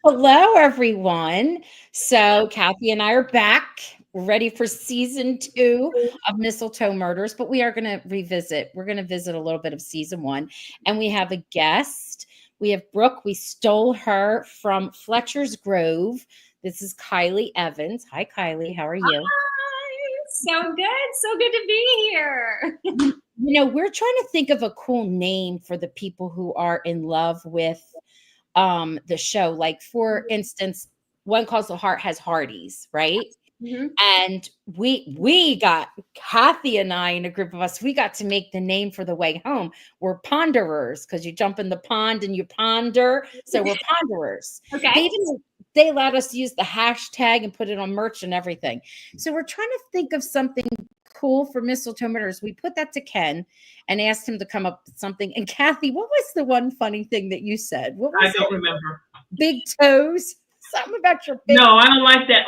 Hello, everyone. So, Kathy and I are back. We're ready for season 2 of Mistletoe Murders, but we are going to revisit. We're going to visit a little bit of season 1, and we have a guest. We have Brooke. We stole her from Fletcher's Grove. This is Kylee Evans. Hi, Kylee. How are you? Hi. So good. So good to be here. We're trying to think of a cool name for the people who are in love with the show. Like, for instance, One Calls the Heart has Hardee's, right? Mhm. And we got, Kathy and I, in a group of us, we got to make the name for the way home. We're ponderers, because you jump in the pond and you ponder. So we're ponderers. Okay. They allowed us to use the hashtag and put it on merch and everything. So we're trying to think of something cool for Mistletoe Murders. We put that to Ken and asked him to come up with something. And Kathy, what was the one funny thing that you said? What was I don't remember. Big toes? Something about your big No, I don't like that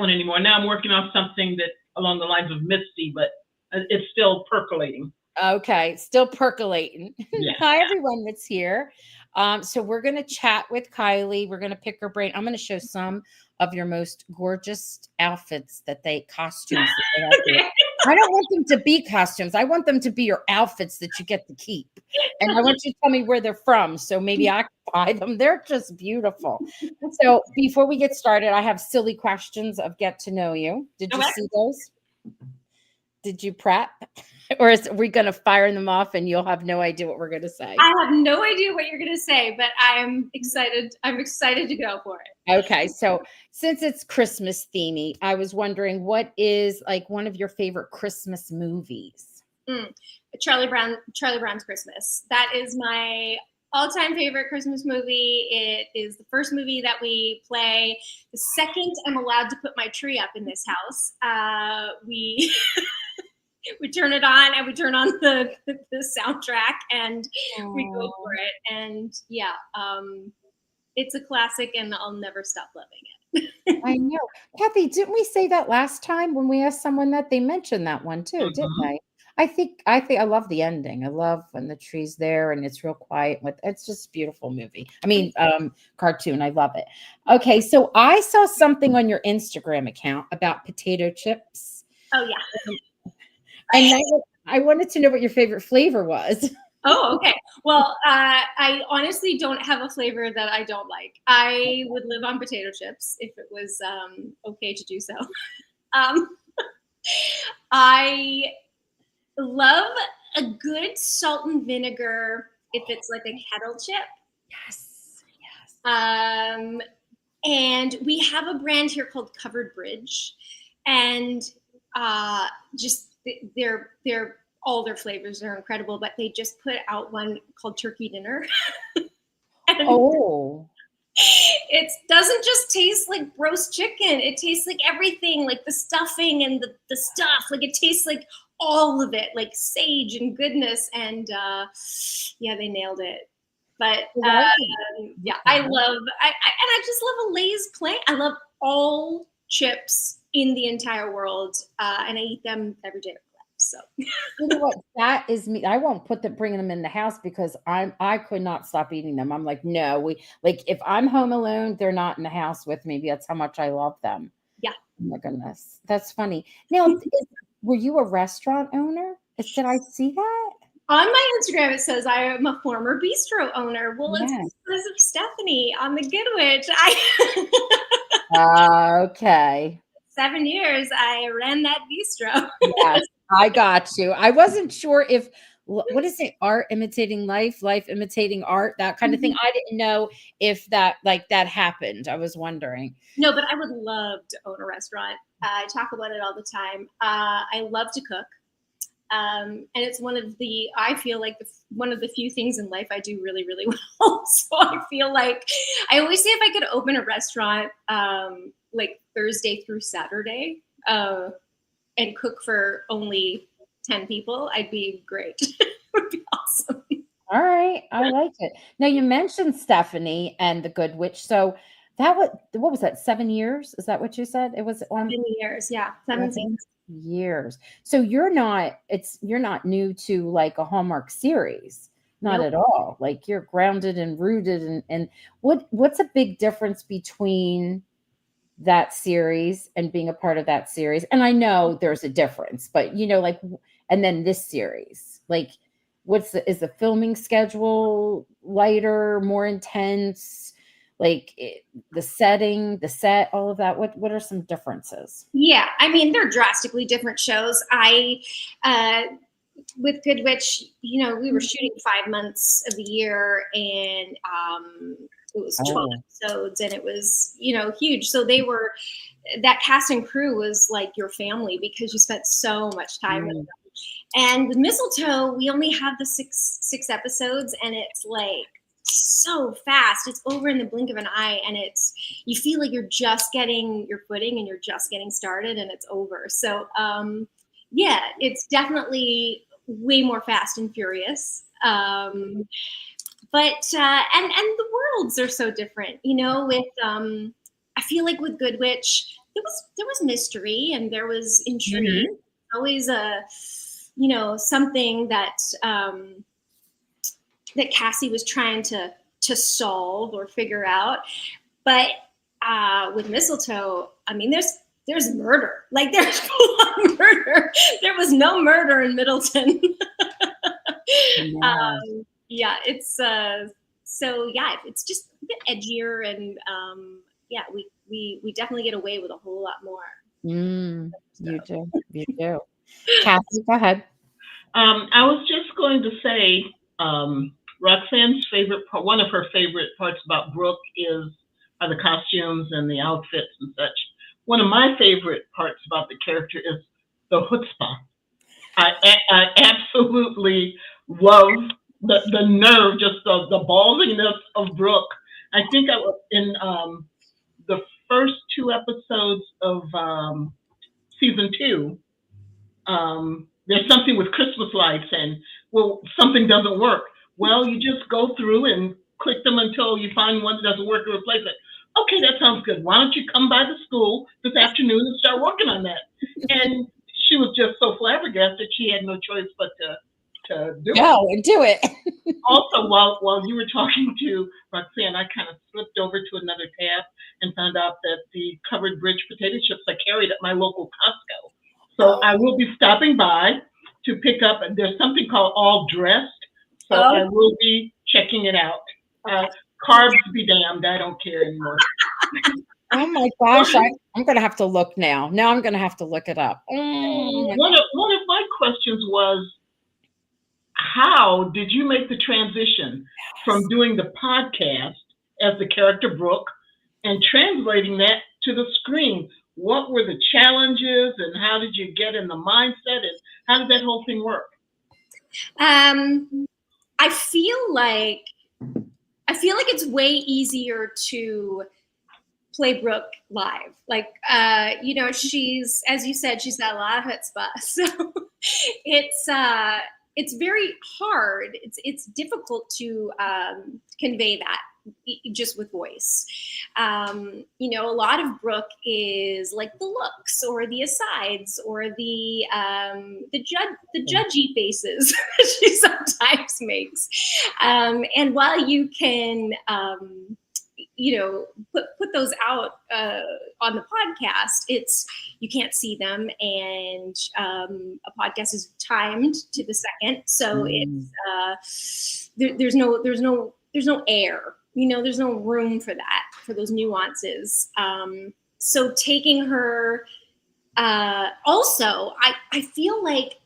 one anymore. Now I'm working on something that along the lines of Misty, but it's still percolating. Okay, still percolating. Yeah. Hi, everyone that's here. So we're going to chat with Kylee. We're going to pick her brain. I'm going to show some of your most gorgeous outfits costumes that they have here. I don't want them to be costumes. I want them to be your outfits that you get to keep. And I want you to tell me where they're from, so maybe I can buy them. They're just beautiful. So before we get started, I have silly questions of get to know you. Did you see those? Did you prep? Or are we going to fire them off and you'll have no idea what we're going to say? I have no idea what you're going to say, but I'm excited. I'm excited to go for it. Okay. So since it's Christmas themey, I was wondering, what is like one of your favorite Christmas movies? Charlie Brown's Christmas. That is my all-time favorite Christmas movie. It is the first movie that we play. The second I'm allowed to put my tree up in this house, we turn it on and we turn on the soundtrack and we go for it. And yeah, it's a classic and I'll never stop loving it. I know. Kathy, didn't we say that last time when we asked someone that? They mentioned that one too, didn't they? I think I love the ending. I love when the tree's there and it's real quiet. It's just a beautiful movie. I mean, cartoon. I love it. Okay, so I saw something on your Instagram account about potato chips. Oh yeah. And I wanted to know what your favorite flavor was. Oh, okay. Well, I honestly don't have a flavor that I don't like. I would live on potato chips if it was okay to do so. I love a good salt and vinegar if it's like a kettle chip. Yes. And we have a brand here called Covered Bridge, and just they're all their flavors are incredible, but they just put out one called Turkey Dinner. It doesn't just taste like roast chicken. It tastes like everything, like the stuffing and the stuff. Like it tastes like all of it, like sage and goodness. And yeah, they nailed it. But yeah, I just love a Lay's plain. I love all chips in the entire world, and I eat them every day. So you know what, that is me. I won't bringing them in the house because I could not stop eating them. I'm like, no, if I'm home alone, they're not in the house with me. That's how much I love them. Yeah. Oh my goodness, that's funny. Now, were you a restaurant owner? Did I see that? On my Instagram, it says I am a former bistro owner. Well, it's because of Stephanie on the Good Witch. Okay. 7 years I ran that bistro. Yes, I got you. I wasn't sure if, what is it? Art imitating life, life imitating art, that kind of thing. I didn't know if that happened. I was wondering. No, but I would love to own a restaurant. I talk about it all the time. I love to cook. And it's one of the few things in life I do really, really well. So I feel like I always say if I could open a restaurant like Thursday through Saturday and cook for only 10 people, I'd be great. It would be awesome. All right. I like it. Now, you mentioned Stephanie and the Good Witch. So what was that, 7 years? Is that what you said? It was 7 years. Yeah. 7 years. So you're not new to like a Hallmark series. Not at all. Like you're grounded and rooted. And what's a big difference between that series and being a part of that series? And I know there's a difference, but like, and then this series, like is the filming schedule lighter, more intense? Like the setting, the set, all of that. What are some differences? Yeah, I mean, they're drastically different shows. With Good Witch, we were shooting 5 months of the year, and it was 12 episodes, and it was, huge. So that cast and crew was like your family because you spent so much time with them. And with Mistletoe, we only have the six episodes, and it's like so fast. It's over in the blink of an eye, and you feel like you're just getting your footing and you're just getting started, and it's over. So yeah, it's definitely way more fast and furious. But and the worlds are so different, with I feel like with Good Witch there was mystery and there was intrigue. Always something that that Cassie was trying to solve or figure out. But with Mistletoe, I mean, there's murder. Like there's full-on murder. There was no murder in Middleton. Yeah, it's so yeah, it's just a bit edgier, and yeah, we definitely get away with a whole lot more. You do. Kathy, go ahead. I was just going to say, Roxanne's favorite part, one of her favorite parts about Brooke are the costumes and the outfits and such. One of my favorite parts about the character is the chutzpah. I absolutely love the nerve, just the ballsiness of Brooke. I think in the first 2 episodes of season 2, there's something with Christmas lights, and something doesn't work. Well, you just go through and click them until you find one that doesn't work and replace it. Okay, that sounds good. Why don't you come by the school this afternoon and start working on that? And she was just so flabbergasted, she had no choice but to do it. Do it. Also, while you were talking to Roxanne, I kind of slipped over to another tab and found out that the covered bridge potato chips are carried at my local Costco. So I will be stopping by to pick up. There's something called All Dressed, so I will be checking it out. Carbs be damned, I don't care anymore. Oh my gosh, I'm going to have to look now. Now I'm going to have to look it up. One of my questions was, how did you make the transition from doing the podcast as the character Brooke and translating that to the screen? What were the challenges, and how did you get in the mindset, and how did that whole thing work? I feel like it's way easier to play Brooke live. Like, she's, as you said, she's got a lot of chutzpah. So it's very hard. It's difficult to convey that just with voice. A lot of Brooke is like the looks or the asides or the judgy faces she sometimes makes. And while you can put those out on the podcast, you can't see them, and a podcast is timed to the second, so it's there's no air. There's no room for that, for those nuances. So taking her, also, I feel like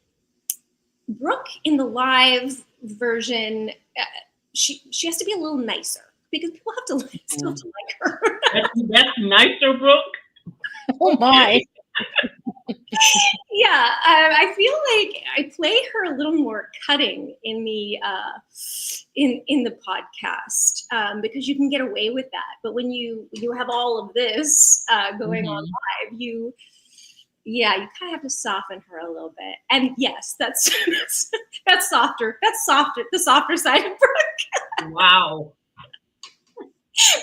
Brooke in the live version, she has to be a little nicer because people have to still like her. That's nicer, Brooke. Oh my. Yeah, I feel like I play her a little more cutting in the in the podcast, because you can get away with that. But when you have all of this going on live, you kind of have to soften her a little bit. And yes, that's softer. That's softer. The softer side of Brooke. Wow.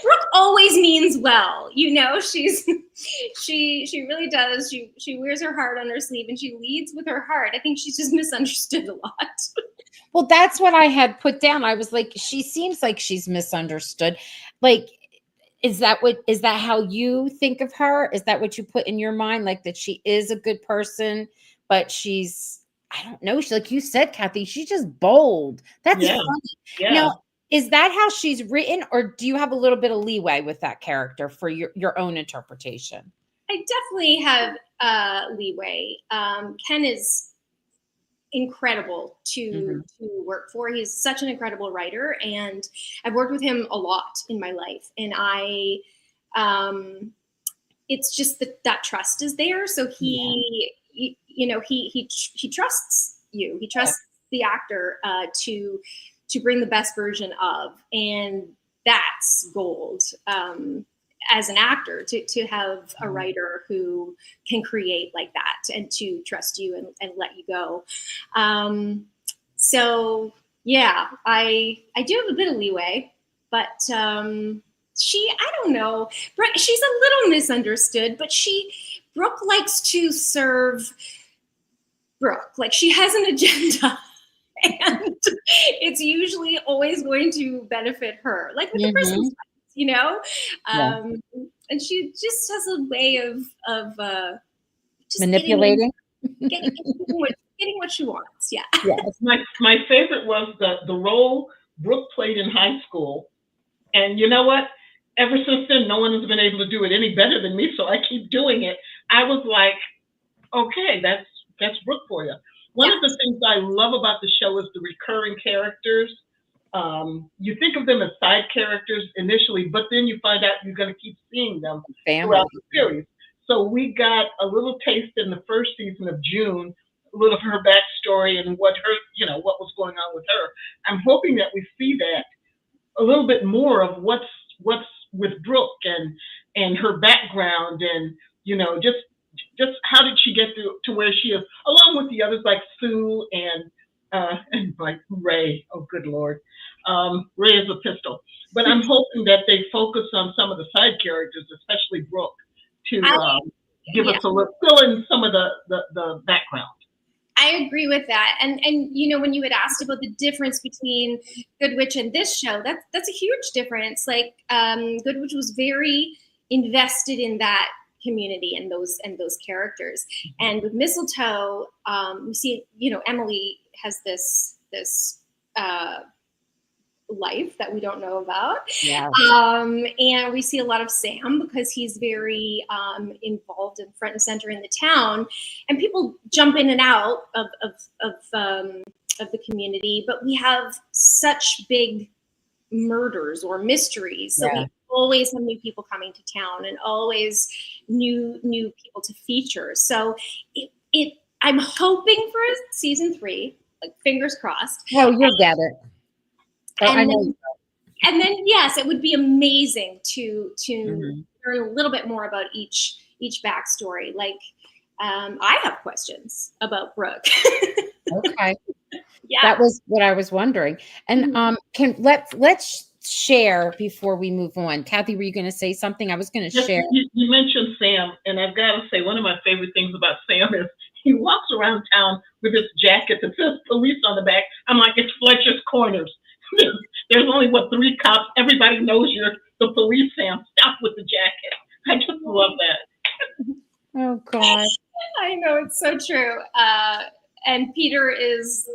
Brooke always means well, you know. She really does. She wears her heart on her sleeve, and she leads with her heart. I think she's just misunderstood a lot. Well, that's what I had put down. I was like, she seems like she's misunderstood. Like, is that how you think of her? Is that what you put in your mind? Like that she is a good person, but she's, I don't know. She, like you said, Kathy, she's just bold. That's Yeah. funny. Yeah. Now, is that how she's written, or do you have a little bit of leeway with that character for your own interpretation? I definitely have leeway. Ken is incredible to work for. He's such an incredible writer, and I've worked with him a lot in my life. And it's just that trust is there. So he trusts you. He trusts the actor to bring the best version of, and that's gold. As an actor, to have a writer who can create like that and to trust you and let you go. So yeah, I do have a bit of leeway, but I don't know. She's a little misunderstood, but Brooke likes to serve Brooke. Like, she has an agenda. And it's usually always going to benefit her, like with the Christmas lights, you know. And she just has a way of just manipulating, getting what she wants. Yeah. Yes. My favorite was the role Brooke played in high school, and you know what? Ever since then, no one has been able to do it any better than me. So I keep doing it. I was like, okay, that's Brooke for you. One of the things I love about the show is the recurring characters. You think of them as side characters initially, but then you find out you're going to keep seeing them throughout the series. So we got a little taste in the first season of June, a little of her backstory and what was going on with her. I'm hoping that we see that a little bit more of what's with Brooke and her background, and just how did she get to where she is, along with the others like Sue and like Ray. Oh, good Lord. Ray is a pistol. But I'm hoping that they focus on some of the side characters, especially Brooke, to give us a little, fill in some of the background. I agree with that. And when you had asked about the difference between Good Witch and this show, that's a huge difference. Like, Good Witch was very invested in that community and those characters. And with Mistletoe, we see, Emily has this life that we don't know about. Yeah. And we see a lot of Sam because he's very involved and front and center in the town, and people jump in and out of the community, but we have such big murders or mysteries. So we always have new people coming to town and always new people to feature. So I'm hoping for season 3, like, fingers crossed. Oh, you'll get it. And then, yes, it would be amazing to learn a little bit more about each backstory. Like, I have questions about Brooke. Okay. Yeah. That was what I was wondering. And let's share before we move on. Kathy, were you going to say something? I was going to share. You mentioned Sam, and I've got to say, one of my favorite things about Sam is he walks around town with his jacket that says police on the back. I'm like, it's Fletcher's Corners. There's only 3 cops. Everybody knows you're the police, Sam. Stop with the jacket. I just love that. Oh, God. I know, it's so true. And Peter is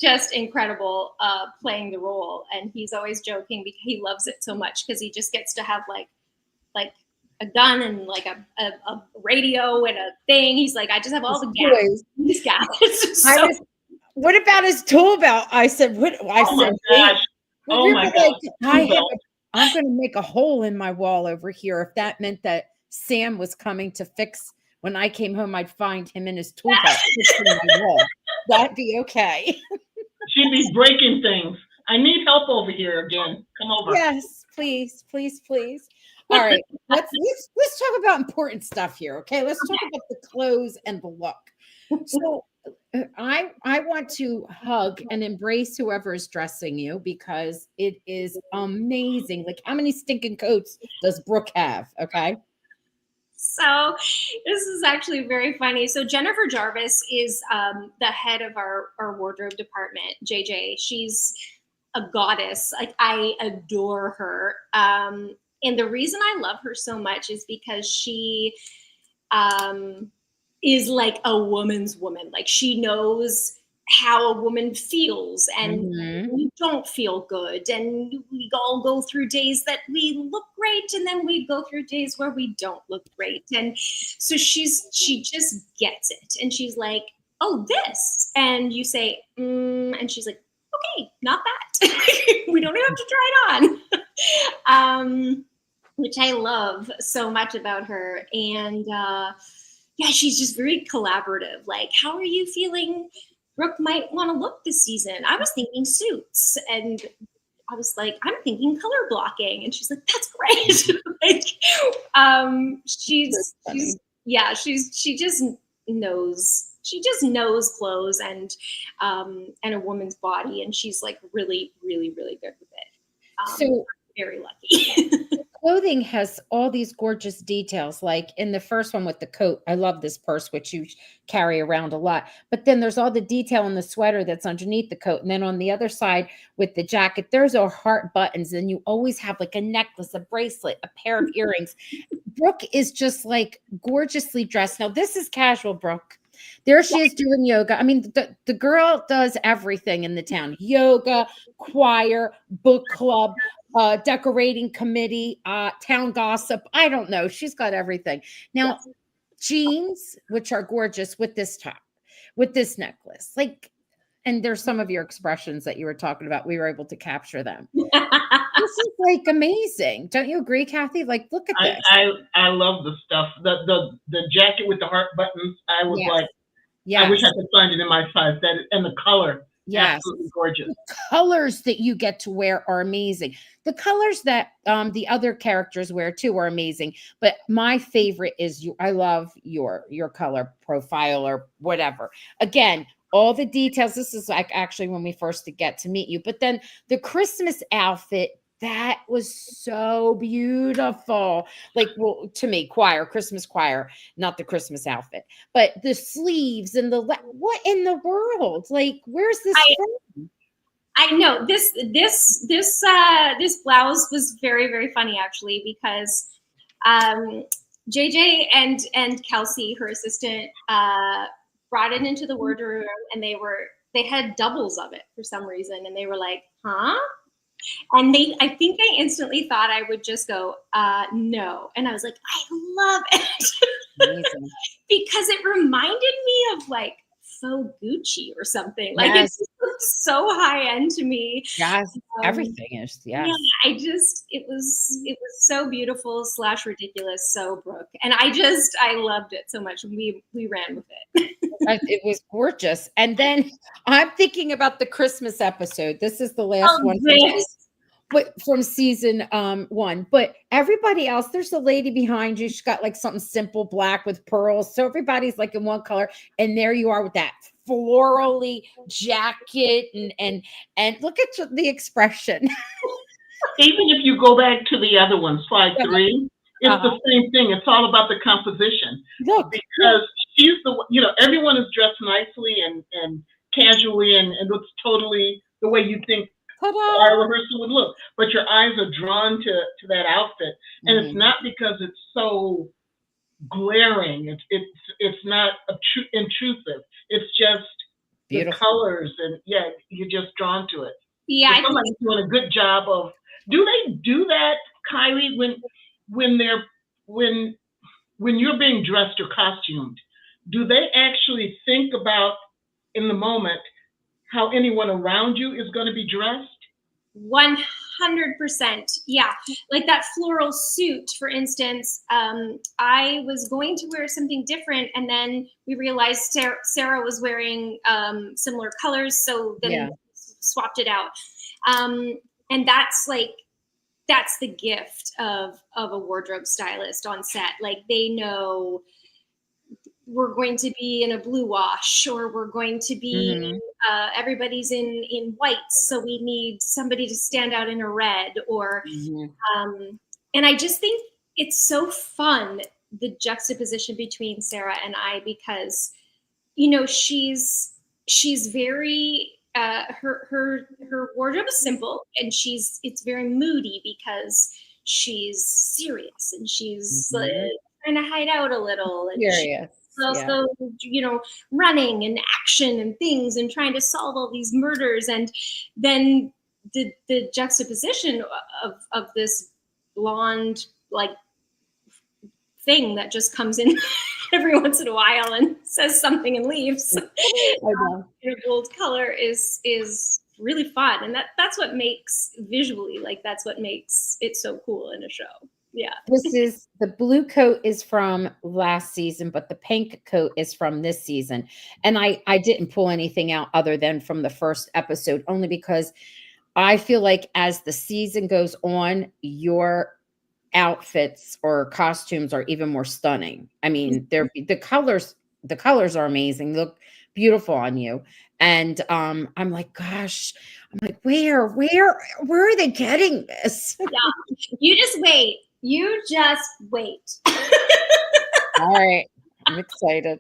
just incredible playing the role, and he's always joking because he loves it so much because he just gets to have like a gun and like a radio and a thing. He's like, I just have all the gas. He's got it. What about his tool belt? I said, what? I said, gosh. Oh my gosh. I'm going to make a hole in my wall over here. If that meant that Sam was coming to fix, when I came home, I'd find him in his tool belt fixing my wall. That'd be okay. She'd be breaking things. I need help over here again. Come over. Yes, please, please, please. All right, let's talk about important stuff here. Okay, let's talk about the clothes and the look. So, I want to hug and embrace whoever is dressing you because it is amazing. Like, how many stinking coats does Brooke have? Okay. So this is actually very funny. So Jennifer Jarvis is the head of our wardrobe department, JJ. She's a goddess. Like, I adore her. And the reason I love her so much is because she is like a woman's woman. Like, she knows how a woman feels, and we don't feel good, and we all go through days that we look great, and then we go through days where we don't look great. And so she just gets it, and she's like, oh, this, and you say, and she's like, okay, not that. We don't have to try it on. Which I love so much about her. And yeah, she's just very collaborative. Like, how are you feeling Brooke might want to look this season? I was thinking suits. And I was like, I'm thinking color blocking. And she's like, that's great. Like, she just knows clothes and a woman's body. And she's like really, really, really good with it. So very lucky. Clothing has all these gorgeous details. Like in the first one with the coat, I love this purse, which you carry around a lot. But then there's all the detail in the sweater that's underneath the coat. And then on the other side with the jacket, there's our heart buttons. And you always have like a necklace, a bracelet, a pair of earrings. Brooke is just like gorgeously dressed. Now, this is casual, Brooke. There she is doing yoga. I mean, the girl does everything in the town. Yoga, choir, book club, decorating committee, town gossip. I don't know. She's got everything. Now, jeans, which are gorgeous with this top, with this necklace. Like, and there's some of your expressions that you were talking about. We were able to capture them. This is like amazing. Don't you agree, Kathy? Like, look at this. I love the stuff. The jacket with the heart buttons. I was like, I wish I could find it in my size. That and the color. Yes. Absolutely gorgeous. The colors that you get to wear are amazing. The colors that the other characters wear too are amazing. But my favorite is I love your color profile or whatever. Again, all the details. This is like actually when we first get to meet you. But then the Christmas outfit, that was so beautiful. Like, well, to me, Christmas choir, not the Christmas outfit, but the sleeves and what in the world? Like, where's this from? I know this blouse was very, very funny actually, because JJ and Kelsey, her assistant, brought it into the wardrobe, and they had doubles of it for some reason, and they were like, huh? And I think they instantly thought I would just go, no. And I was like, I love it. Because it reminded me of like faux Gucci or something. Like, it's so high end to me. Yes, everything is. Yes. Yeah, it was so beautiful / ridiculous. So Brooke. And I loved it so much. We ran with it. It was gorgeous. And then I'm thinking about the Christmas episode. This is the last one. From season 1. But everybody else, there's a lady behind you. She's got like something simple black with pearls. So everybody's like in one color. And there you are with that florally jacket and look at the expression. Even if you go back to the other one, slide 3, it's the same thing. It's all about the composition. Look, because she's everyone is dressed nicely and casually and looks totally the way you think our rehearsal would look, but your eyes are drawn to that outfit, and it's not because it's so glaring. It's not intrusive. It's just beautiful. The colors, and you're just drawn to it. Yeah, so somebody's doing a good job of. Do they do that, Kylie, when you're being dressed or costumed? Do they actually think about in the moment how anyone around you is going to be dressed? 100%. Yeah. Like that floral suit, for instance, I was going to wear something different, and then we realized Sarah was wearing similar colors. So then swapped it out. And that's the gift of a wardrobe stylist on set. Like, they know we're going to be in a blue wash, or we're going to be Mhm. everybody's in whites, so we need somebody to stand out in a red, or Mhm. and I just think it's so fun, the juxtaposition between Sarah and I, because she's very her wardrobe is simple, and it's very moody because she's serious, and she's Mhm. trying to hide out a little, and she's Curious. Yeah. also running and action and things and trying to solve all these murders. And then the juxtaposition of this blonde like thing that just comes in every once in a while and says something and leaves I know. in a bold color is really fun. And that's what makes visually, like, that's what makes it so cool in a show. Yeah. This is the blue coat is from last season, but the pink coat is from this season. And I didn't pull anything out other than from the first episode, only because I feel like as the season goes on, your outfits or costumes are even more stunning. I mean, they're the colors are amazing. They look beautiful on you. And I'm like, gosh, I'm like, where are they getting this? Yeah. You just wait. You just wait. All right. I'm excited.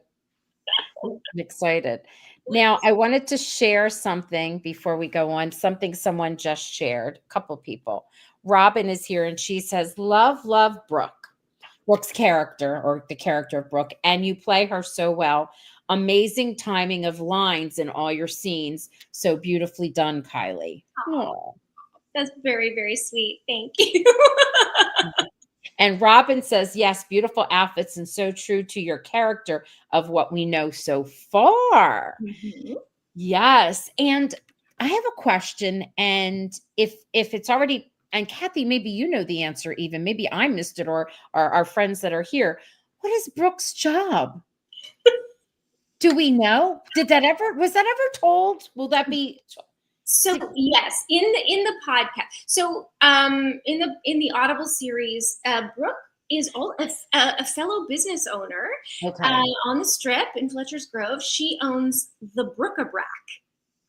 I'm excited. Now, I wanted to share something before we go on, something someone just shared, a couple people. Robin is here and she says, love, love Brooke. Brooke's character, or the character of Brooke, and you play her so well. Amazing timing of lines in all your scenes. So beautifully done, Kylee. Oh, Oh. that's very, very sweet. Thank you. And Robin says, yes, beautiful outfits and so true to your character of what we know so far. Mhm. Yes. And I have a question. And if it's already, and Kathy, maybe you know the answer even. Maybe I missed it, or our friends that are here. What is Brooke's job? Do we know? Was that ever told? Will that be So yes, in the podcast. So in the Audible series, Brooke is a fellow business owner okay? on the Strip in Fletcher's Grove. She owns the Brook-a-Brack.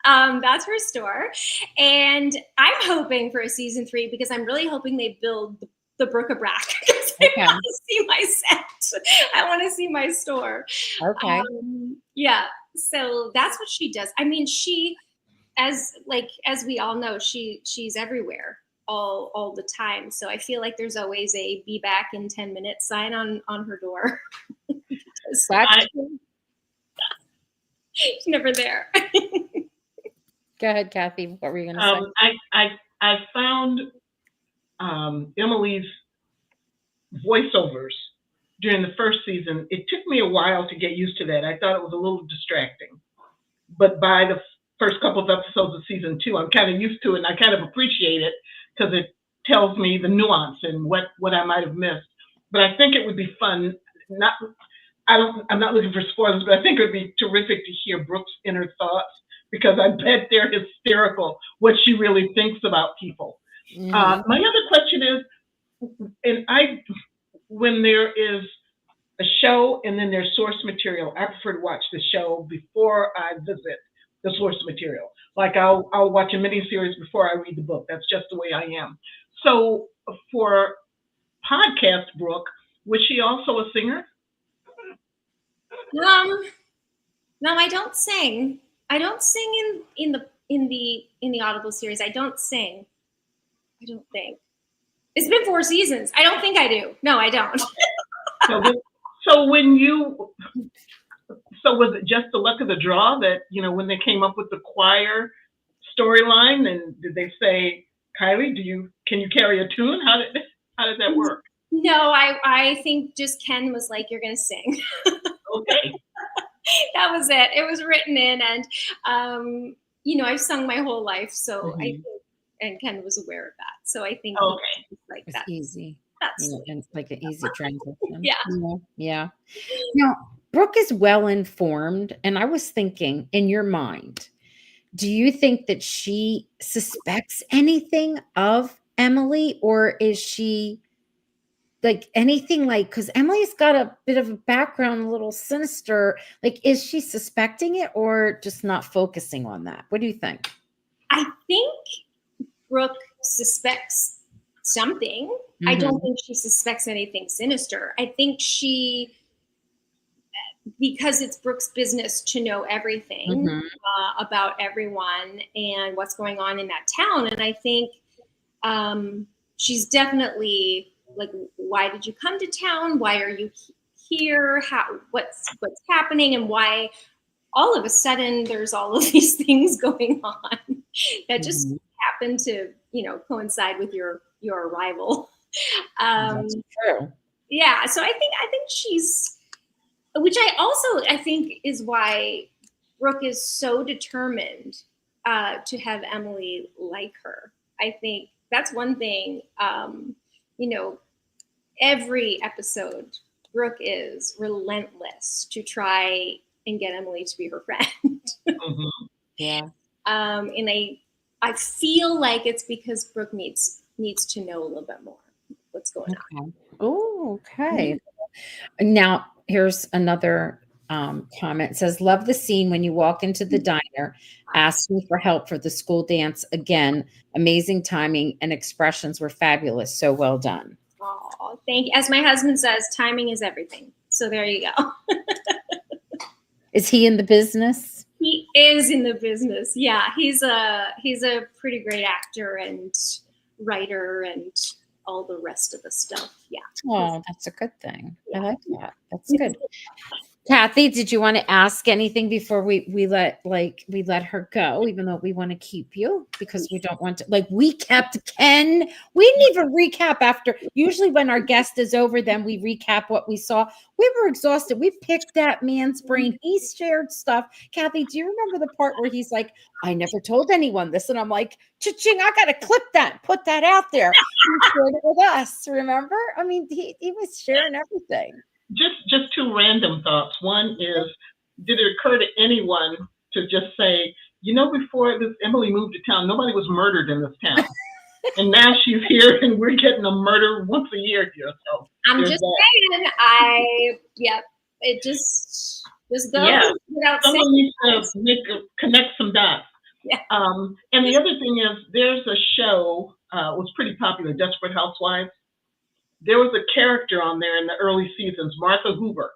That's her store, and I'm hoping for a season 3 because I'm really hoping they build the Brook-a-Brack because I Okay. want to see my set. I want to see my store. Okay. Yeah, so that's what she does. I mean, as we all know, she's everywhere all the time. So I feel like there's always a "be back in 10 minutes" sign on her door. That's She's never there. Go ahead, Kathy. What were you going to say? I found Emily's voiceovers during the first season. It took me a while to get used to that. I thought it was a little distracting, but by the first couple of episodes of season 2, I'm kind of used to it, and I kind of appreciate it because it tells me the nuance and what I might have missed. But I think it would be fun. I'm not looking for spoilers, but I think it would be terrific to hear Brooke's inner thoughts, because I bet they're hysterical what she really thinks about people. Mhm. My other question is, when there is a show and then there's source material, I prefer to watch the show before I visit the source material. Like I'll watch a miniseries before I read the book. That's just the way I am. So for podcast Brooke, was she also a singer? No, I don't sing. I don't sing in the Audible series. I don't sing. I don't think. It's been 4 seasons. I don't think I do. No, I don't. So was it just the luck of the draw that, when they came up with the choir storyline, and did they say, Kylee, can you carry a tune? How did that work? No, I think just Ken was like, you're gonna sing. Okay. That was it. It was written in, and I've sung my whole life, so I think, and Ken was aware of that. So I think like It's that. easy. That's And it's like an easy transition. Yeah. Yeah. Now, Brooke is well informed, and I was thinking, in your mind, do you think that she suspects anything of Emily, or is she like anything like, because Emily's got a bit of a background, a little sinister. Like, is she suspecting it or just not focusing on that? What do you think? I think Brooke suspects something. I don't think she suspects anything sinister. I think because it's Brooke's business to know everything about everyone and what's going on in that town. And I think she's definitely like, why did you come to town? Why are you here? What's happening? And why all of a sudden there's all of these things going on that just happen to, coincide with your arrival. That's true. Yeah. So I think she's, which I think is why Brooke is so determined to have Emily like her. I think that's one thing, every episode, Brooke is relentless to try and get Emily to be her friend. Yeah. And I feel like it's because Brooke needs to know a little bit more what's going on. Oh, okay. Now, here's another comment. It says, love the scene when you walk into the diner, ask me for help for the school dance. Again, amazing timing and expressions were fabulous. So well done. Oh, thank you. As my husband says, timing is everything. So there you go. Is he in the business? He is in the business. Yeah, he's a pretty great actor and writer and all the rest of the stuff. Yeah. Oh, that's a good thing. Yeah. I like that. That's good. Kathy, did you want to ask anything before we let her go, even though we want to keep you because we don't want to, we kept Ken. We didn't even recap after. Usually when our guest is over, then we recap what we saw. We were exhausted. We picked that man's brain. He shared stuff. Kathy, do you remember the part where he's like, I never told anyone this? And I'm like, cha-ching, I got to clip that, put that out there. He shared it with us, remember? I mean, he was sharing everything. Just two random thoughts. One is, did it occur to anyone to just say, before this Emily moved to town, nobody was murdered in this town. And now she's here and we're getting a murder once a year here. So I'm just saying, it just goes without saying. Someone needs to connect some dots. Yeah. And the other thing is, there's a show, it was pretty popular, Desperate Housewives. There was a character on there in the early seasons, Martha Hoover,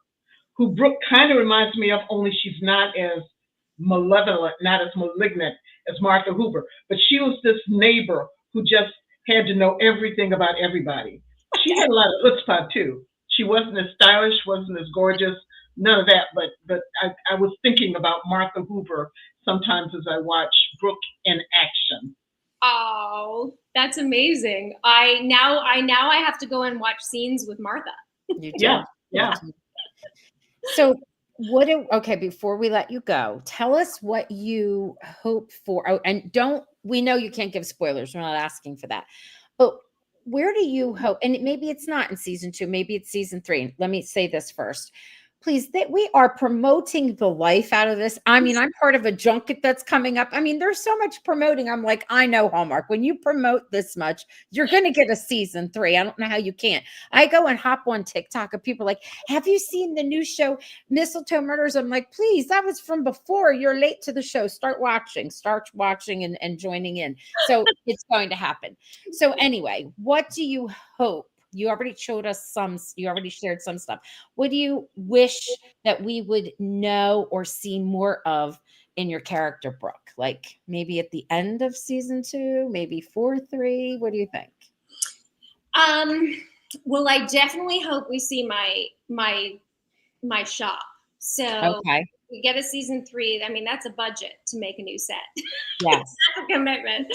who Brooke kind of reminds me of, only she's not as malevolent, not as malignant as Martha Hoover. But she was this neighbor who just had to know everything about everybody. She had a lot of chutzpah too. She wasn't as stylish, wasn't as gorgeous, none of that. But I was thinking about Martha Hoover sometimes as I watch Brooke in action. Oh, that's amazing. I now have to go and watch scenes with Martha. Yeah. So before we let you go, tell us what you hope for. Oh, and we know you can't give spoilers. We're not asking for that. But where do you hope, and maybe it's not in season 2, maybe it's season 3. Let me say this first. Please, we are promoting the life out of this. I mean, I'm part of a junket that's coming up. I mean, there's so much promoting. I'm like, I know, Hallmark, when you promote this much, you're going to get a season 3. I don't know how you can't. I go and hop on TikTok and people are like, have you seen the new show, Mistletoe Murders? I'm like, please, that was from before. You're late to the show. Start watching and joining in. So it's going to happen. So anyway, what do you hope? You already showed us you already shared some stuff. What do you wish that we would know or see more of in your character, Brooke? Like maybe at the end of season 2, maybe 4, 3. What do you think? Well, I definitely hope we see my shop. So we get a season 3. I mean, that's a budget to make a new set. Yes. That's a commitment.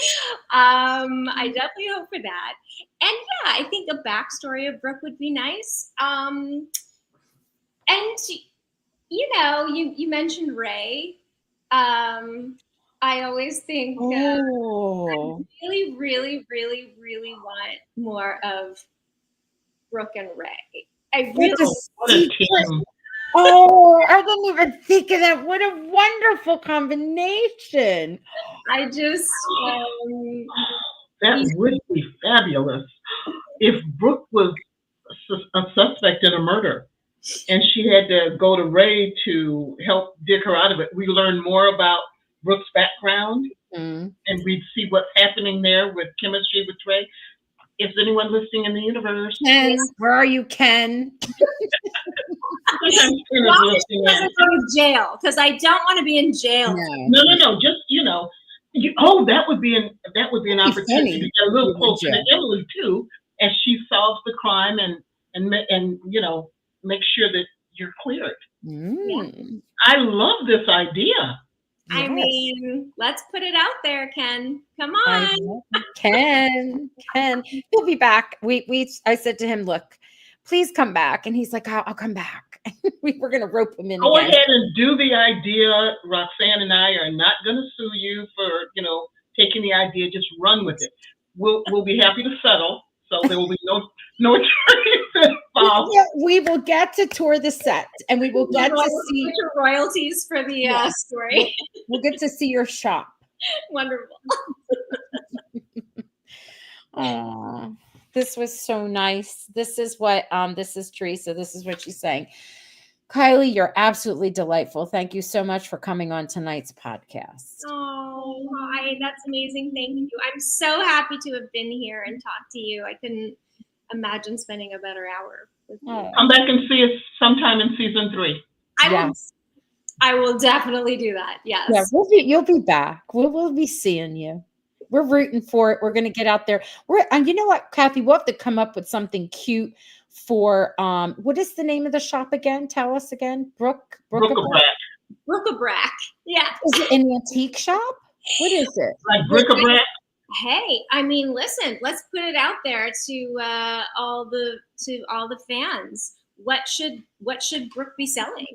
I definitely hope for that. And yeah, I think a backstory of Brooke would be nice. And you mentioned Ray. I always think I really, really, really, really want more of Brooke and Ray. I really. Oh, I didn't even think of that. What a wonderful combination. I just that would be fabulous if Brooke was a suspect in a murder. And she had to go to Ray to help dig her out of it. We learned more about Brooke's background, and we'd see what's happening there with chemistry with Ray. Is anyone listening in the universe? Ken, where are you, Ken? Sometimes Ken is listening in. Go to jail, because I don't want to be in jail. No. Just that would be an opportunity to get a little closer to Emily too, as she solves the crime and make sure that you're cleared. Yeah. I love this idea. I mean, let's put it out there, Ken. Come on. Ken, he'll be back. I said to him, look, please come back. And he's like, I'll come back. We're going to rope him in. Go ahead and do the idea. Roxanne and I are not going to sue you for, taking the idea. Just run with it. We'll be happy to settle. So there will be no attorneys involved. We will get to tour the set, and we will get to see royalties for the story. We'll get to see your shop. Wonderful. Oh, this was so nice. This is what this is Teresa. This is what she's saying. Kylee, you're absolutely delightful. Thank you so much for coming on tonight's podcast. Oh, hi. That's amazing. Thank you. I'm so happy to have been here and talked to you. I couldn't imagine spending a better hour with you. Come back and see us sometime in season 3. I will definitely do that. Yes. Yeah, you'll be back. We'll be seeing you. We're rooting for it. We're going to get out there. And you know what, Kathy, we'll have to come up with something cute for what is the name of the shop again? Tell us again. Bric-a-brac. Bric-a-brac. Yeah. Is it an antique shop? What is it? Like bric-a-brac? Hey, I mean, listen, let's put it out there to all the fans. What should Brooke be selling?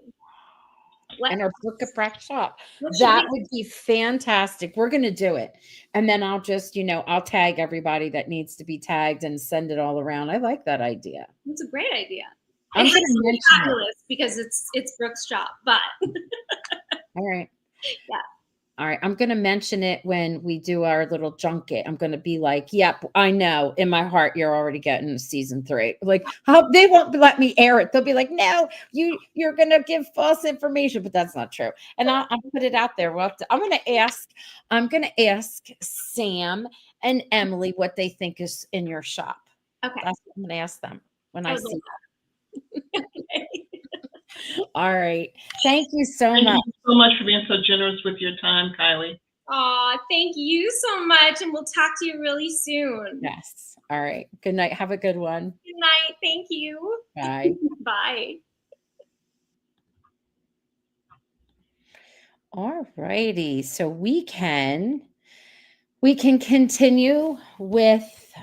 And our bric-a-brac shop. That would be fantastic. We're going to do it. And then I'll just, I'll tag everybody that needs to be tagged and send it all around. I like that idea. It's a great idea. I'm going to mention fabulous because it's Brooke's shop, but all right. Yeah. All right. I'm going to mention it when we do our little junket. I'm going to be like, yep, I know in my heart, you're already getting season 3. Like, they won't let me air it. They'll be like, no, you're going to give false information, but that's not true. And I'll put it out there. I'm going to ask Sam and Emily what they think is in your shop. Okay. That's what I'm going to ask them when I see them. Okay. All right. Thank you so much. Thank you so much for being so generous with your time, Kylee. Aw, thank you so much. And we'll talk to you really soon. Yes. All right. Good night. Have a good one. Good night. Thank you. Bye. Bye. All righty. So we can continue with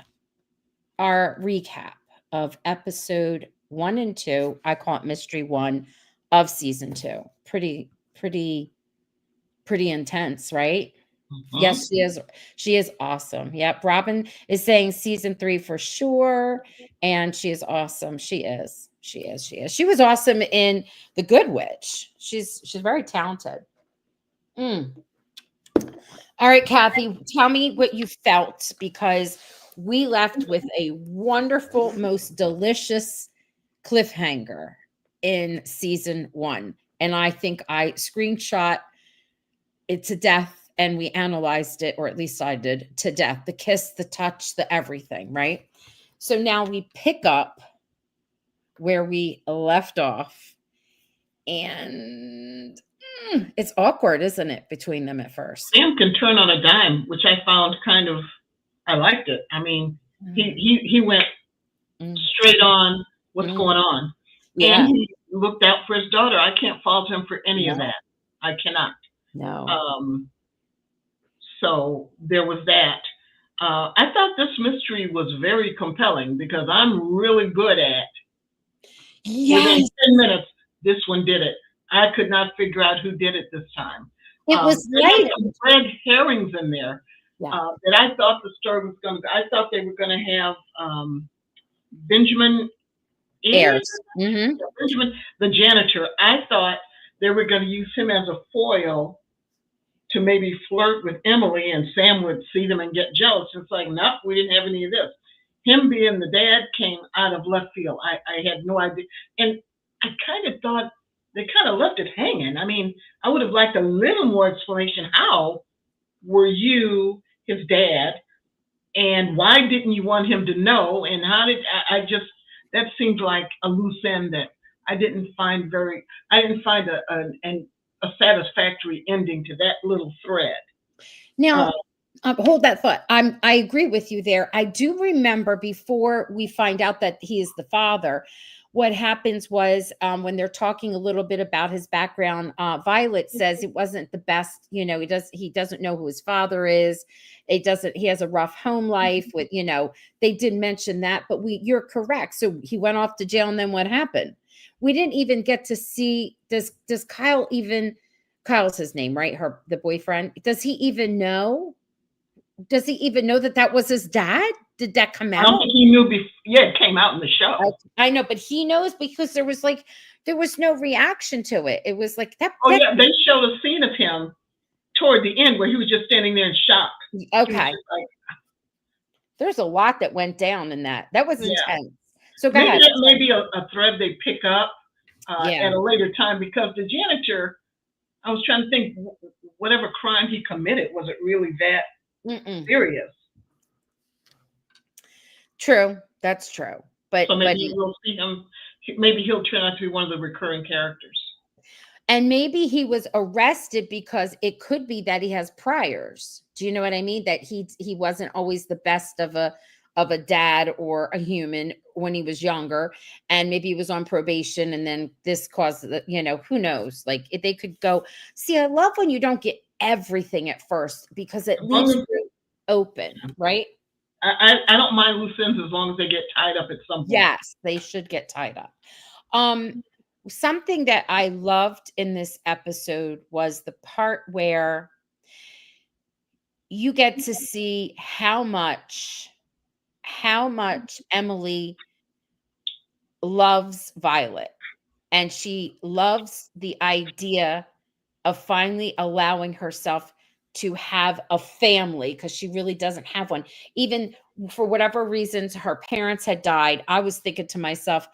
our recap of episode 1 and 2. I call it Mystery 1 of season 2. Pretty intense, right? Mm-hmm. Yes, she is awesome. Yep. Robin is saying season 3 for sure. And she is awesome. She is. She was awesome in The Good Witch. She's very talented. All right, Kathy, tell me what you felt, because we left with a wonderful, most delicious cliffhanger in season 1. And I think I screenshot it to death, and we analyzed it, or at least I did, to death. The kiss, the touch, the everything, right? So now we pick up where we left off, and it's awkward, isn't it, between them at first? Sam can turn on a dime, which I found I liked it. I mean, he went straight on what's going on. Yeah. And he looked out for his daughter. I can't fault him for any of that. I cannot. No. So there was that. I thought this mystery was very compelling, because I'm really good at within 10 minutes, this one did it. I could not figure out who did it this time. It was late. Some red herrings in there that I thought the story was going to. I thought they were going to have Benjamin Ayers, Benjamin, the janitor. I thought they were going to use him as a foil to maybe flirt with Emily, and Sam would see them and get jealous. It's like, nope, we didn't have any of this. him being the dad came out of left field. I had no idea. And I kind of thought they kind of left it hanging. I mean, I would have liked a little more explanation. How were you his dad? And why didn't you want him to know? And how did I just, that seemed like a loose end that I didn't find a satisfactory ending to that little thread. Now, hold that thought. I agree with you there. I do remember before we find out that he is the father, what happens was when they're talking a little bit about his background, Violet says it wasn't the best. You know, he doesn't know who his father is. He has a rough home life with, you know, they did mention that, but you're correct. So he went off to jail, and then what happened? We didn't even get to see, does Kyle even, Kyle's his name, right? The boyfriend. Does he even know? Does he even know that was his dad? Did that come out? I don't think he knew before. Yeah, it came out in the show. I know, but he knows because there was no reaction to it. It was like that. Oh yeah, they showed a scene of him toward the end where he was just standing there in shock. Okay. There's a lot that went down in that. That was intense. So go ahead. That may be a thread they pick up at a later time, because the janitor, I was trying to think, whatever crime he committed, was it really that serious? True. That's true. But so maybe we'll see him. Maybe he'll turn out to be one of the recurring characters. And maybe he was arrested because it could be that he has priors. Do you know what I mean? That he wasn't always the best of a dad or a human when he was younger, and maybe he was on probation, and then this caused the, you know, who knows? Like if they could go see. I love when you don't get everything at first, because it leaves you open, right? I don't mind loose ends as long as they get tied up at some point. Yes, they should get tied up. Something that I loved in this episode was the part where you get to see how much Emily loves Violet, and she loves the idea of finally allowing herself to have a family, because she really doesn't have one. Even for whatever reasons, her parents had died. I was thinking to myself,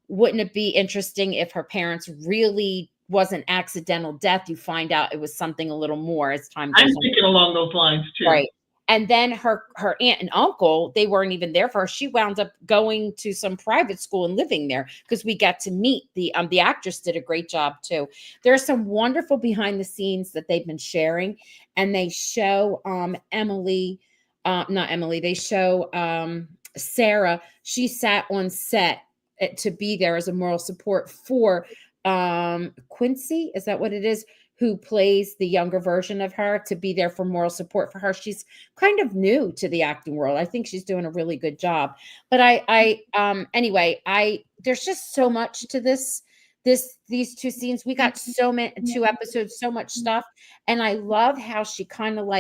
wouldn't it be interesting if her parents really was an accidental death? You find out it was something a little more as time goes on. I'm thinking along those lines too. Right. And then her aunt and uncle, they weren't even there for her. She wound up going to some private school and living there, because we got to meet the actress did a great job too. There's some wonderful behind the scenes that they've been sharing, and they show they show Sarah. She sat on set to be there as a moral support for Quincy. Is that what it is? Who plays the younger version of her, to be there for moral support for her. She's kind of new to the acting world. I think she's doing a really good job. But anyway, there's just so much to these two scenes. We got so many, 2 episodes, so much stuff. And I love how she kind of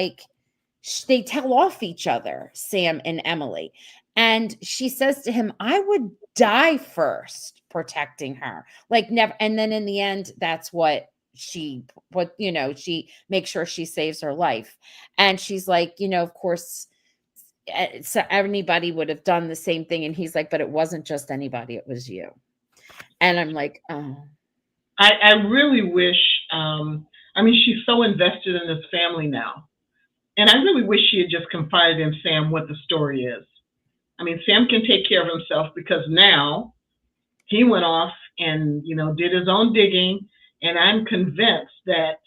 they tell off each other, Sam and Emily. And she says to him, I would die first protecting her. Like never. And then in the end, that's what she makes sure she saves her life. And she's like, of course, so anybody would have done the same thing. And he's like, but it wasn't just anybody, it was you. And I'm like, oh. I really wish, she's so invested in this family now. And I really wish she had just confided in Sam what the story is. Sam can take care of himself, because now he went off and, did his own digging. And I'm convinced that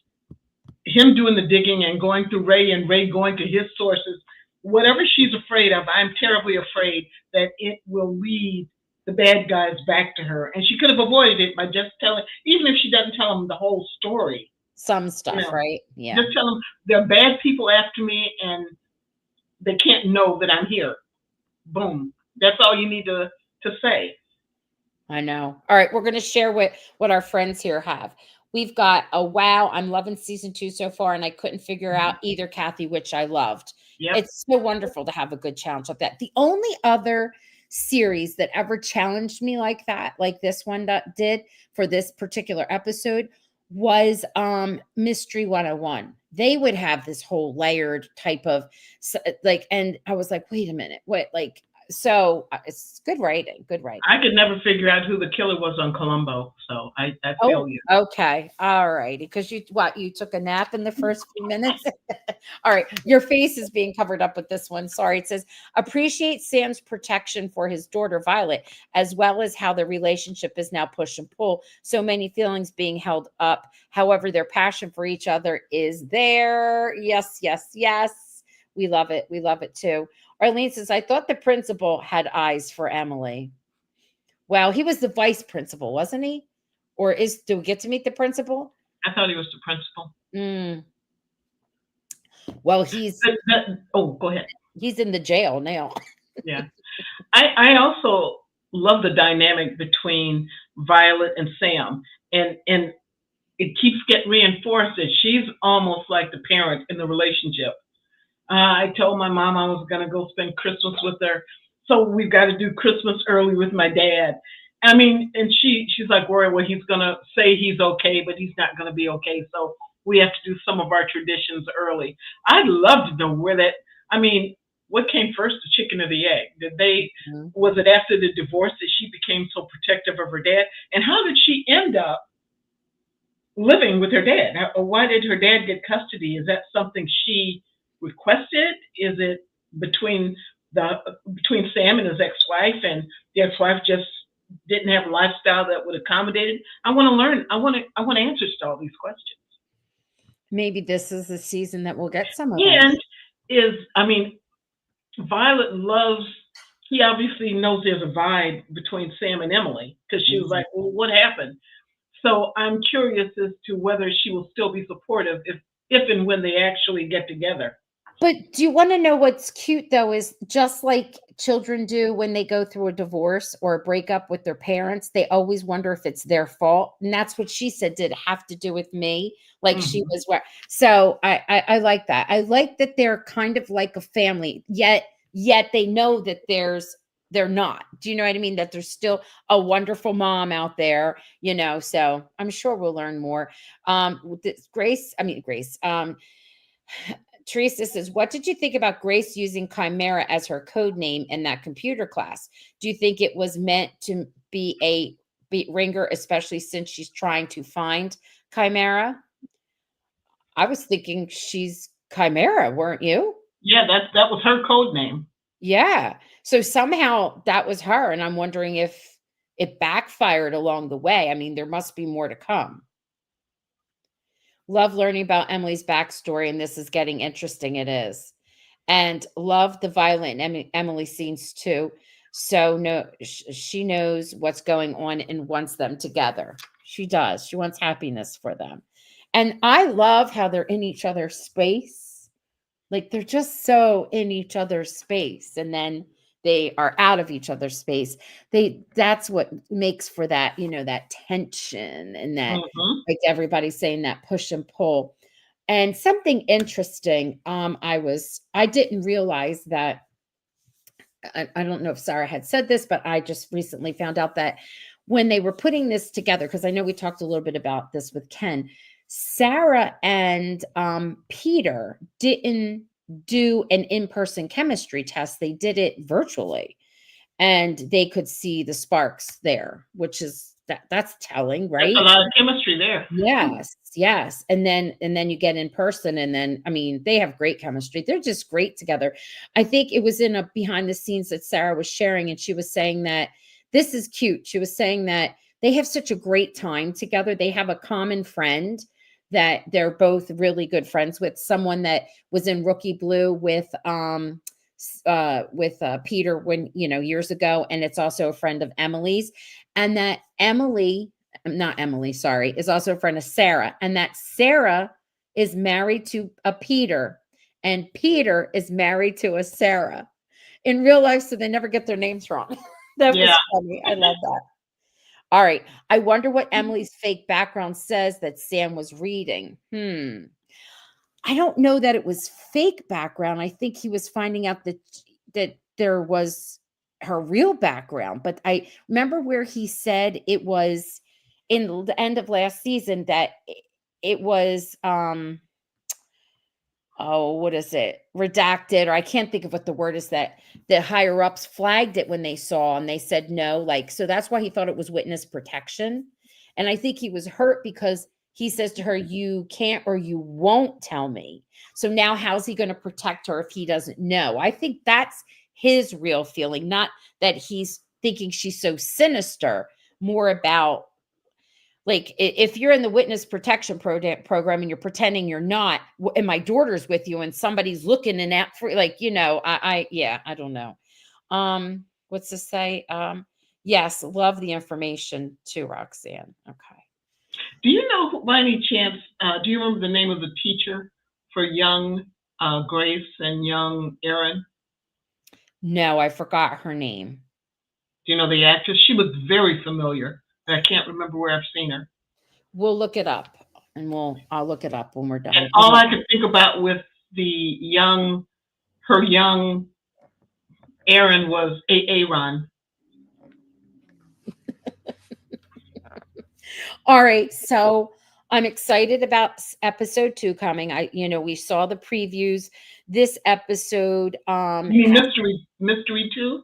him doing the digging and going through Ray, and Ray going to his sources, whatever she's afraid of, I'm terribly afraid that it will lead the bad guys back to her. And she could have avoided it by just telling, even if she doesn't tell them the whole story. Some stuff, right? Yeah. Just tell them there are bad people after me and they can't know that I'm here. Boom. That's all you need to say. I know. All right. We're going to share what our friends here have. We've got wow. I'm loving season 2 so far, and I couldn't figure out either, Kathy, which I loved. Yep. It's so wonderful to have a good challenge like that. The only other series that ever challenged me like that, like this one did for this particular episode, was Mystery 101. They would have this whole layered type of and I was like, wait a minute, what? Like, So it's good writing. Good writing. I could never figure out who the killer was on Columbo, so I Oh, fail you. okay. All right. Because you took a nap in the first few minutes? All right. Your face is being covered up with this one. Sorry. It says, appreciate Sam's protection for his daughter, Violet, as well as how the relationship is now push and pull. So many feelings being held up. However, their passion for each other is there. Yes, yes, yes. We love it. We love it too. Arlene says, I thought the principal had eyes for Emily. Well, he was the vice principal, wasn't he? Or do we get to meet the principal? I thought he was the principal. Mm. Well, Go ahead. he's in the jail now. Yeah. I also love the dynamic between Violet and Sam. And it keeps getting reinforced that she's almost like the parent in the relationship. I told my mom I was going to go spend Christmas with her. So we've got to do Christmas early with my dad. I mean, and she's like worried, well, he's going to say he's okay, but he's not going to be okay. So we have to do some of our traditions early. I'd love to know where that, I mean, what came first, the chicken or the egg? Was it after the divorce that she became so protective of her dad? And how did she end up living with her dad? Why did her dad get custody? Is that something she requested? Is it between Sam and his ex-wife, and the ex-wife just didn't have a lifestyle that would accommodate it? I want to learn. I want answers to all these questions. Maybe this is the season that we'll get some of them. And Violet loves. He obviously knows there's a vibe between Sam and Emily, because she was like, well, what happened? So I'm curious as to whether she will still be supportive if and when they actually get together. But do you want to know what's cute though? Is just like children do when they go through a divorce or a breakup with their parents, they always wonder if it's their fault. And that's what she said. Did it have to do with me? Like she was where. So I like that. I like that they're kind of like a family, yet they know that they're not. Do you know what I mean? That there's still a wonderful mom out there, so I'm sure we'll learn more. Grace. Teresa says, what did you think about Grace using Chimera as her code name in that computer class? Do you think it was meant to be a beat ringer, especially since she's trying to find Chimera? I was thinking she's Chimera, weren't you? Yeah, that was her code name. Yeah. So somehow that was her. And I'm wondering if it backfired along the way. I mean, there must be more to come. Love learning about Emily's backstory, and this is getting interesting. It is. And love the Violet and Emily scenes too. So she knows what's going on and wants them together. She does. She wants happiness for them. And I love how they're in each other's space. Like they're just so in each other's space. And then they are out of each other's space. That's what makes for that, that tension and that like everybody's saying that push and pull. And something interesting, I didn't realize that, I don't know if Sarah had said this, but I just recently found out that when they were putting this together, because I know we talked a little bit about this with Ken, Sarah and Peter didn't do an in-person chemistry test. They did it virtually, and they could see the sparks there, which is that's telling, right? That's a lot of chemistry there. Yes. And then you get in person, and then I mean, they have great chemistry. They're just great together. I think it was in a behind the scenes that Sarah was sharing, and she was saying that this is cute. She was saying that they have such a great time together. They have a common friend that they're both really good friends with, someone that was in Rookie Blue with Peter when years ago, and it's also a friend of Emily's, and that not Emily, sorry, is also a friend of Sarah, and that Sarah is married to a Peter, and Peter is married to a Sarah in real life, so they never get their names wrong. That was funny. I love that. All right. I wonder what Emily's fake background says that Sam was reading. I don't know that it was fake background. I think he was finding out that there was her real background. But I remember where he said it was in the end of last season that it was oh, what is it? Redacted, or I can't think of what the word is, that the higher ups flagged it when they saw and they said no. Like, so that's why he thought it was witness protection. And I think he was hurt because he says to her, you can't or you won't tell me. So now how's he going to protect her if he doesn't know? I think that's his real feeling, not that he's thinking she's so sinister, more about, like, if you're in the witness protection program and you're pretending you're not, and my daughter's with you and somebody's looking and out for, like, yeah, I don't know. What's to say? Yes, love the information too, Roxanne. Okay. Do you know, by any chance, do you remember the name of the teacher for young Grace and young Aaron? No, I forgot her name. Do you know the actress? She was very familiar, but I can't remember where I've seen her. We'll look it up, and I'll look it up when we're done. And all I can think about with her young Aaron was Aaron. All right, so I'm excited about episode 2 coming. We saw the previews. This episode, you mean mystery 2?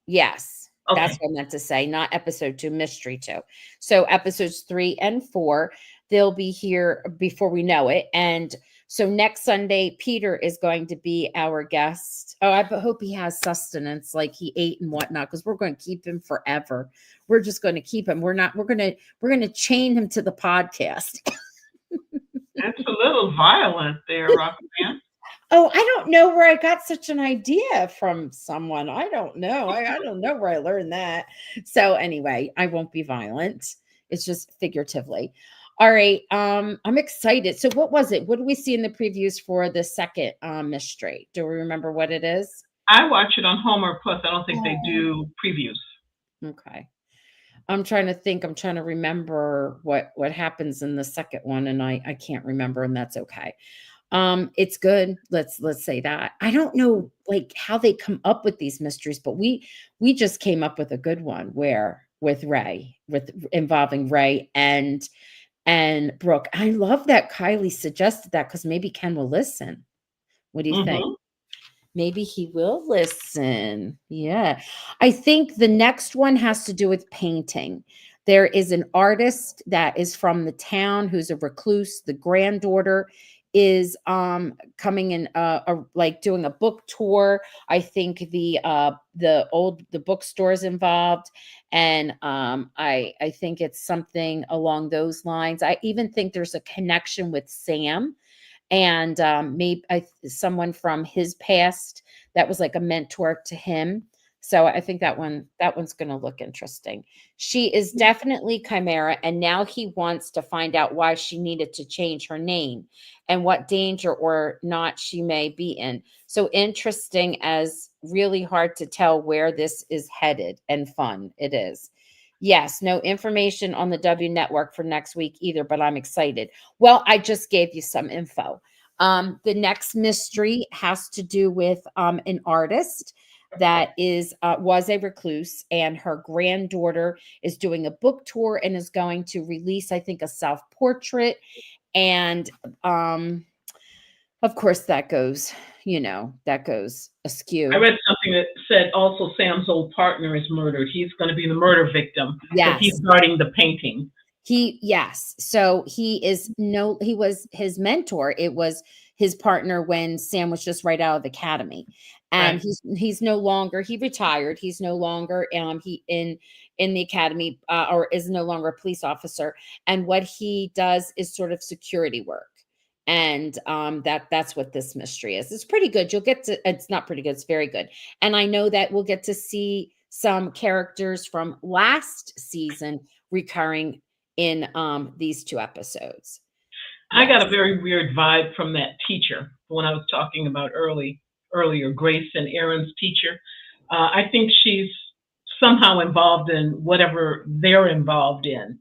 Yes. Okay. That's what I meant to say, not episode 2, mystery 2. So episodes 3 and 4, they'll be here before we know it. And so next Sunday, Peter is going to be our guest. Oh, I hope he has sustenance, like he ate and whatnot, because we're going to keep him forever. We're just going to keep him. We're going to chain him to the podcast. That's a little violent there, Roxanne. Oh, I don't know where I got such an idea from someone. I don't know. I don't know where I learned that. So anyway, I won't be violent. It's just figuratively. All right. I'm excited. So what was it? What did we see in the previews for the second mystery? Do we remember what it is? I watch it on Hallmark Plus. I don't think they do previews. Okay. I'm trying to think. I'm trying to remember what happens in the second one, and I can't remember, and that's okay. It's good. Let's say that. I don't know like how they come up with these mysteries, but we just came up with a good one with involving Ray and Brooke. I love that Kylee suggested that, because maybe Ken will listen. What do you think? Maybe he will listen. Yeah. I think the next one has to do with painting. There is an artist that is from the town who's a recluse. The granddaughter is coming in like doing a book tour. I think the bookstore's involved, and I think it's something along those lines. I even think there's a connection with Sam, and maybe someone from his past that was like a mentor to him. So I think that one's going to look interesting. She is definitely Chimera, and now he wants to find out why she needed to change her name and what danger or not she may be in. So interesting, as really hard to tell where this is headed, and fun it is. Yes, no information on the W Network for next week either, but I'm excited. Well, I just gave you some info. The next mystery has to do with an artist that was a recluse, and her granddaughter is doing a book tour and is going to release, I think, a self-portrait. And of course that goes askew. I read something that said also Sam's old partner is murdered. He's going to be the murder victim. Yes. He's guarding the painting. So he was his mentor. It was his partner when Sam was just right out of the academy, and right. he's no longer, he retired. He's no longer he in the academy, or is no longer a police officer. And what he does is sort of security work. And that's what this mystery is. It's pretty good. It's not pretty good. It's very good. And I know that we'll get to see some characters from last season recurring in these 2 episodes. I got a very weird vibe from that teacher when I was talking about earlier, Grace and Aaron's teacher. I think she's somehow involved in whatever they're involved in.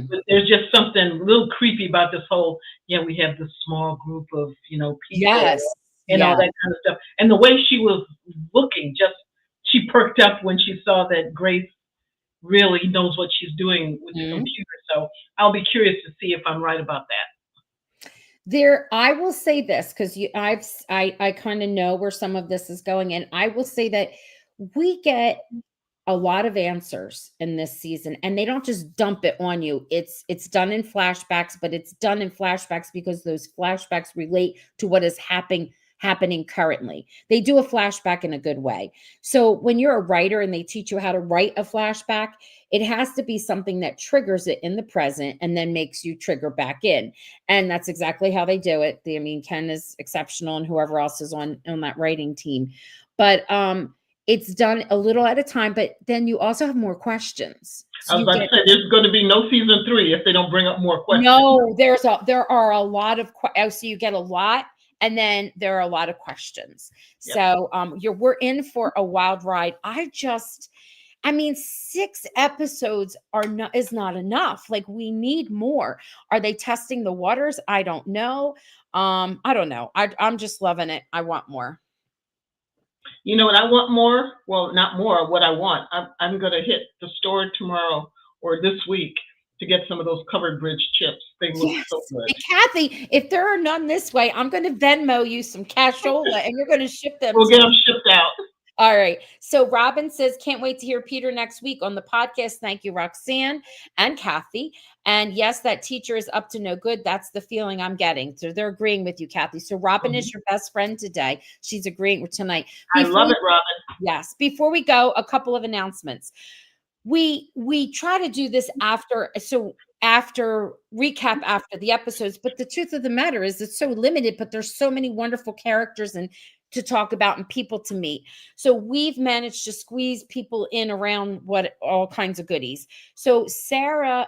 But there's just something a little creepy about this whole, we have this small group of, people and all that kind of stuff. And the way she was looking, she perked up when she saw that Grace really knows what she's doing with the computer. So I'll be curious to see if I'm right about that. I will say this because I kind of know where some of this is going, and I will say that we get a lot of answers in this season, and they don't just dump it on you. It's done in flashbacks, but it's done in flashbacks because those flashbacks relate to what is happening currently. They do a flashback in a good way. So when you're a writer and they teach you how to write a flashback, it has to be something that triggers it in the present and then makes you trigger back in. And that's exactly how they do it. I mean, Ken is exceptional and whoever else is on that writing team. But it's done a little at a time, but then you also have more questions. I was about to say, there's going to be no season 3 if they don't bring up more questions. No, there are a lot of so you get a lot, and then there are a lot of questions. Yep. So we're in for a wild ride. I mean, 6 episodes is not enough. Like, we need more. Are they testing the waters? I don't know. I don't know. I'm just loving it. I want more. You know what I want more? Well, not more. What I want. I'm going to hit the store tomorrow or this week to get some of those Covered Bridge chips. They look so good. And Kathy, if there are none this way, I'm going to Venmo you some cashola and you're going to ship them. We'll get them shipped out. All right. So Robin says, can't wait to hear Peter next week on the podcast. Thank you, Roxanne and Kathy. And yes, that teacher is up to no good. That's the feeling I'm getting. So they're agreeing with you, Kathy. So Robin is your best friend today. She's agreeing with tonight. I love it, Robin. Yes. Before we go, a couple of announcements. We try to do this after recap after the episodes, but the truth of the matter is it's so limited, but there's so many wonderful characters and to talk about and people to meet. So we've managed to squeeze people in around all kinds of goodies. So Sierra,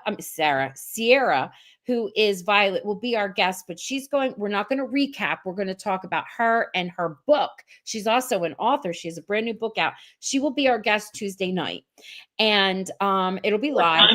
who is Violet, will be our guest, but we're not going to recap. We're going to talk about her and her book. She's also an author. She has a brand new book out. She will be our guest Tuesday night. And it'll be live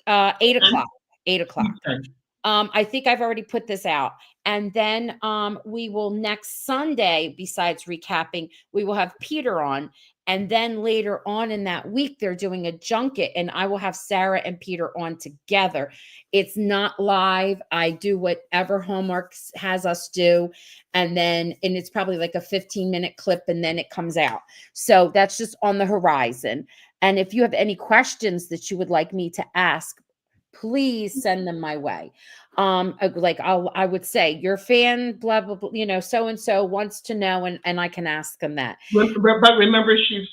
8 o'clock. 8 o'clock. Okay. I think I've already put this out. And then we will next Sunday, besides recapping, we will have Peter on. And then later on in that week, they're doing a junket, and I will have Sarah and Peter on together. It's not live. I do whatever Hallmark has us do. And it's probably like a 15-minute clip, and then it comes out. So that's just on the horizon. And if you have any questions that you would like me to ask, please send them my way. I would say your fan, blah, blah, blah, so-and-so wants to know, and I can ask them that. But remember, she's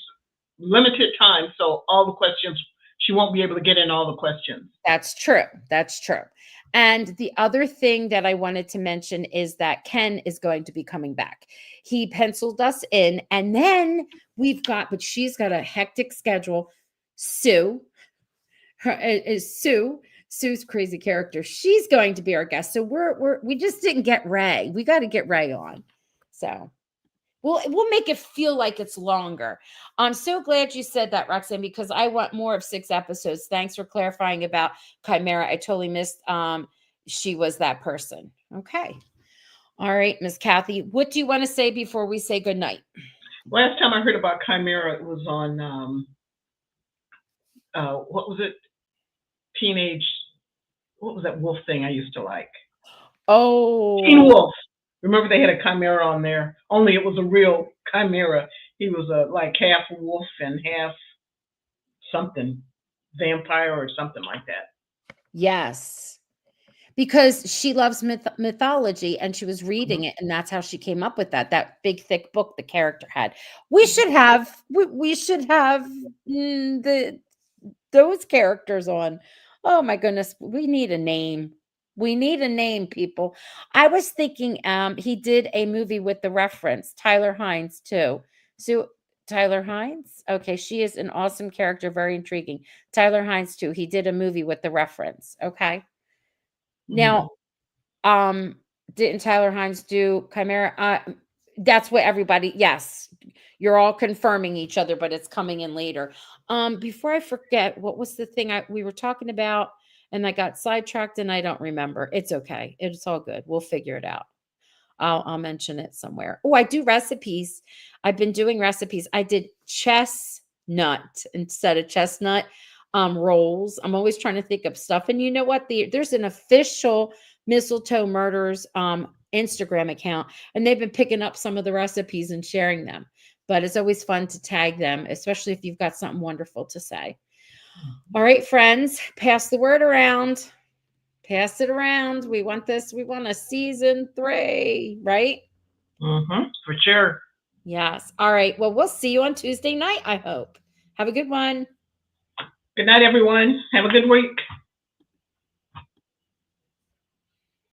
limited time. So all the questions, she won't be able to get in all the questions. That's true. That's true. And the other thing that I wanted to mention is that Ken is going to be coming back. He penciled us in, and then but she's got a hectic schedule. Sue's crazy character. She's going to be our guest. So we just didn't get Ray. We got to get Ray on. So we'll make it feel like it's longer. I'm so glad you said that, Roxanne, because I want more of 6 episodes. Thanks for clarifying about Chimera. I totally missed she was that person. Okay. All right, Miss Kathy, what do you want to say before we say good night? Last time I heard about Chimera, it was on what was it? What was that wolf thing I used to like? Oh, Teen Wolf. Remember they had a chimera on there, only it was a real chimera. He was like half wolf and half something, vampire or something like that. Yes, because she loves mythology, and she was reading it, and that's how she came up with that big thick book the character had. We should have those characters on. Oh my goodness, we need a name. We need a name, people. I was thinking he did a movie with the reference, Tyler Hines too. So Tyler Hines? Okay, she is an awesome character, very intriguing. Tyler Hines too. He did a movie with the reference. Okay. Now, didn't Tyler Hines do Chimera? That's what everybody, yes, you're all confirming each other, but it's coming in later. Before I forget, what was the thing we were talking about, and I got sidetracked and I don't remember. It's okay. It's all good. We'll figure it out. I'll mention it somewhere. Oh, I do recipes. I've been doing recipes. I did chestnut instead of chestnut rolls. I'm always trying to think of stuff. And you know what? There's an official Mistletoe Murders Instagram account, and they've been picking up some of the recipes and sharing them. But it's always fun to tag them, especially if you've got something wonderful to say. All right, friends, pass the word around. Pass it around. We want this. We want a season 3, right? For sure. Yes. All right. Well, we'll see you on Tuesday night, I hope. Have a good one. Good night, everyone. Have a good week.